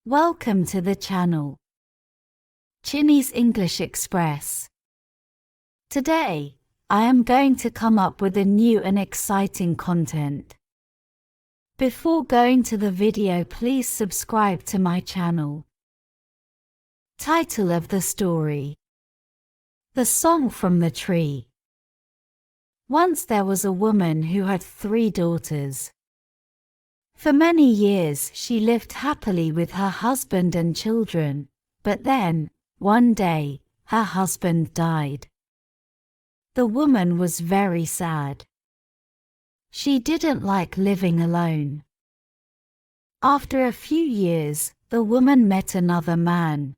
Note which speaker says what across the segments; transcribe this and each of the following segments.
Speaker 1: Welcome to the channel, Chinese English Express. Today, I am going to come up with a new and exciting content. Before going to the video, please subscribe to my channel. Title of the story: The Song from the Tree. Once there was a woman who had 3 daughters. For many years she lived happily with her husband and children, but then, one day, her husband died. The woman was very sad. She didn't like living alone. After a few years, the woman met another man.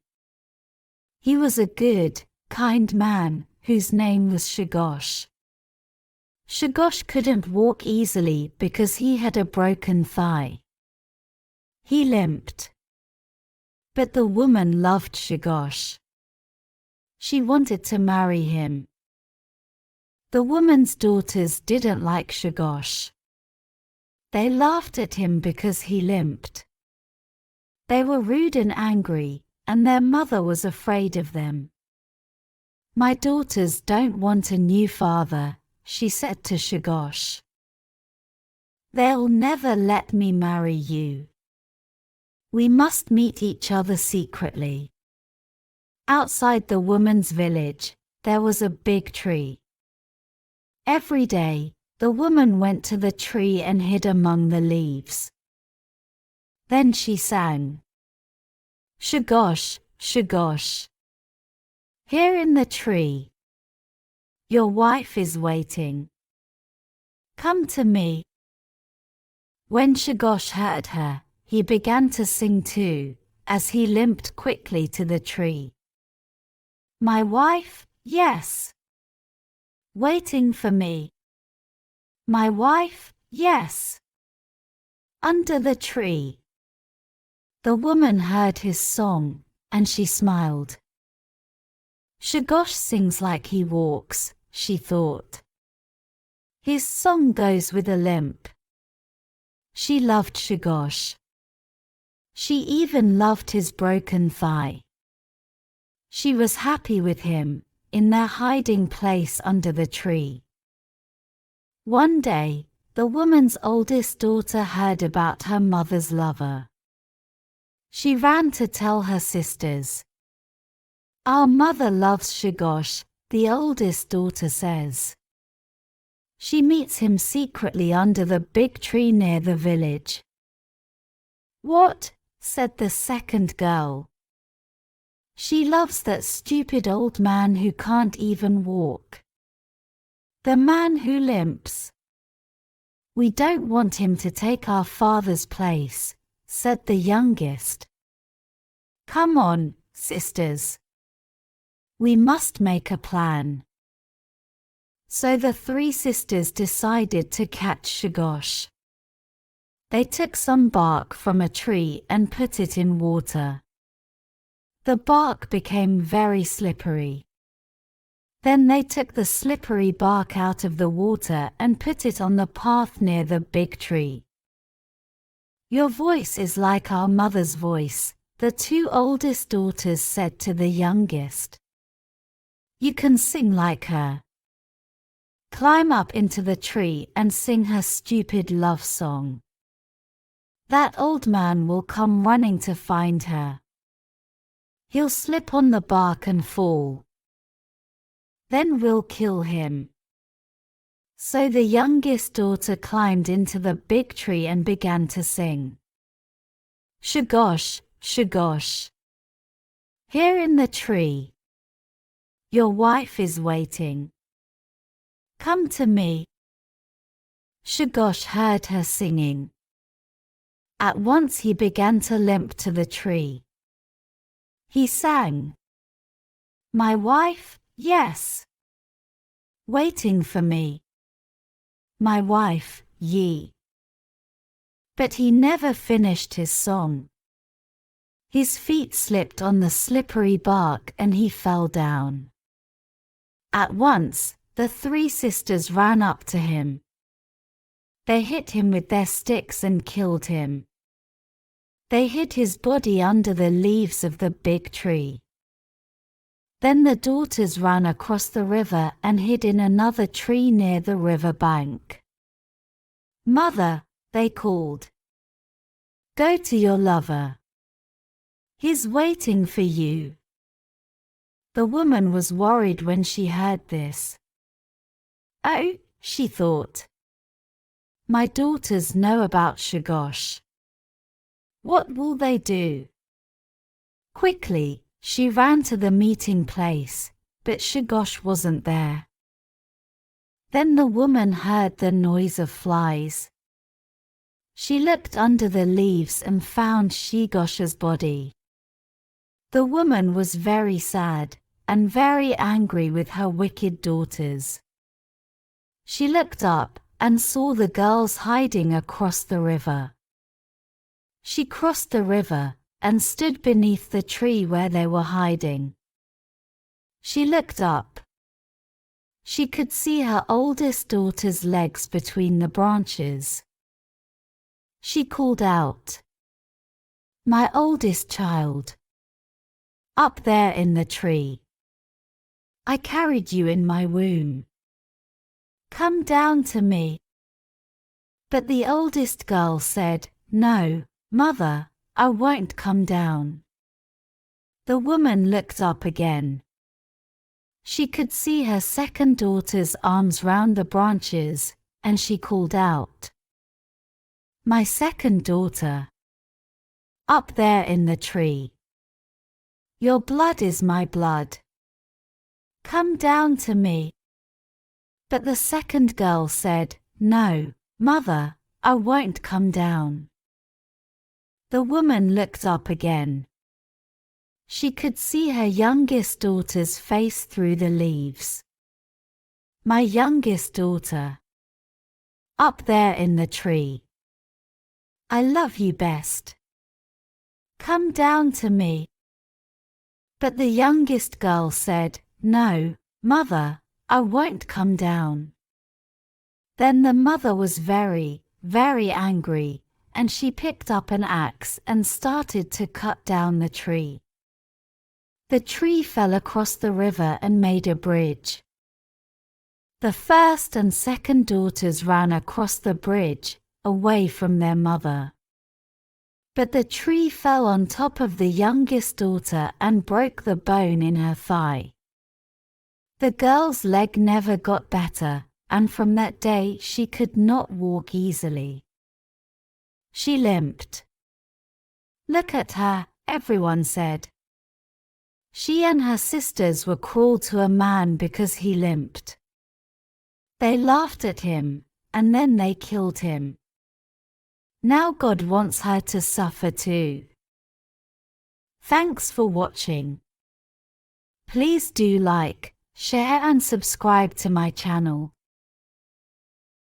Speaker 1: He was a good, kind man, whose name was Shigosh. Shigosh couldn't walk easily because he had a broken thigh. He limped. But the woman loved Shigosh. She wanted to marry him. The woman's daughters didn't like Shigosh. They laughed at him because he limped. They were rude and angry, and their mother was afraid of them. "My daughters don't want a new father," she said to Shigosh. "They'll never let me marry you. We must meet each other secretly." Outside the woman's village, there was a big tree. Every day, the woman went to the tree and hid among the leaves. Then she sang, "Shigosh, Shigosh, here in the tree. Your wife is waiting. Come to me." When Shigosh heard her, he began to sing too, as he limped quickly to the tree. "My wife, yes. Waiting for me. My wife, yes. Under the tree." The woman heard his song, and she smiled. "Shigosh sings like he walks," she thought. "His song goes with a limp." She loved Shigosh. She even loved his broken thigh. She was happy with him, in their hiding place under the tree. One day, the woman's oldest daughter heard about her mother's lover. She ran to tell her sisters. "Our mother loves Shigosh," the oldest daughter says. She meets him secretly under the big tree near the village. "What?" said the second girl. "She loves that stupid old man who can't even walk. The man who limps. We don't want him to take our father's place," said the youngest. "Come on, sisters. We must make a plan." So the 3 sisters decided to catch Shigosh. They took some bark from a tree and put it in water. The bark became very slippery. Then they took the slippery bark out of the water and put it on the path near the big tree. "Your voice is like our mother's voice," the 2 oldest daughters said to the youngest. "You can sing like her. Climb up into the tree and sing her stupid love song. That old man will come running to find her. He'll slip on the bark and fall. Then we'll kill him." So the youngest daughter climbed into the big tree and began to sing. "Shigosh, Shigosh, here in the tree. Your wife is waiting. Come to me." Shigosh heard her singing. At once he began to limp to the tree. He sang, "My wife, yes. Waiting for me. My wife, ye." But he never finished his song. His feet slipped on the slippery bark and he fell down. At once, the 3 sisters ran up to him. They hit him with their sticks and killed him. They hid his body under the leaves of the big tree. Then the daughters ran across the river and hid in another tree near the river bank. "Mother," they called, "go to your lover. He's waiting for you." The woman was worried when she heard this. "Oh," she thought, "my daughters know about Shgosh. What will they do?" Quickly, she ran to the meeting place, but Shgosh wasn't there. Then the woman heard the noise of flies. She looked under the leaves and found Shgosh's body. The woman was very sad and very angry with her wicked daughters. She looked up and saw the girls hiding across the river. She crossed the river and stood beneath the tree where they were hiding. She looked up. She could see her oldest daughter's legs between the branches. She called out, "My oldest child, up there in the tree. I carried you in my womb. Come down to me." But the oldest girl said, "No, Mother, I won't come down." The woman looked up again. She could see her second daughter's arms round the branches, and she called out, "My second daughter, up there in the tree. Your blood is my blood. Come down to me." But the second girl said, "No, Mother, I won't come down." The woman looked up again. She could see her youngest daughter's face through the leaves. "My youngest daughter, up there in the tree. I love you best. Come down to me." But the youngest girl said, "No, Mother, I won't come down." Then the mother was very, very angry, and she picked up an axe and started to cut down the tree. The tree fell across the river and made a bridge. The first and second daughters ran across the bridge, away from their mother. But the tree fell on top of the youngest daughter and broke the bone in her thigh. The girl's leg never got better, and from that day she could not walk easily. She limped. "Look at her," everyone said. She and her sisters were cruel to a man because he limped. They laughed at him, and then they killed him. Now God wants her to suffer too. Thanks for watching. Please do like, share and subscribe to my channel.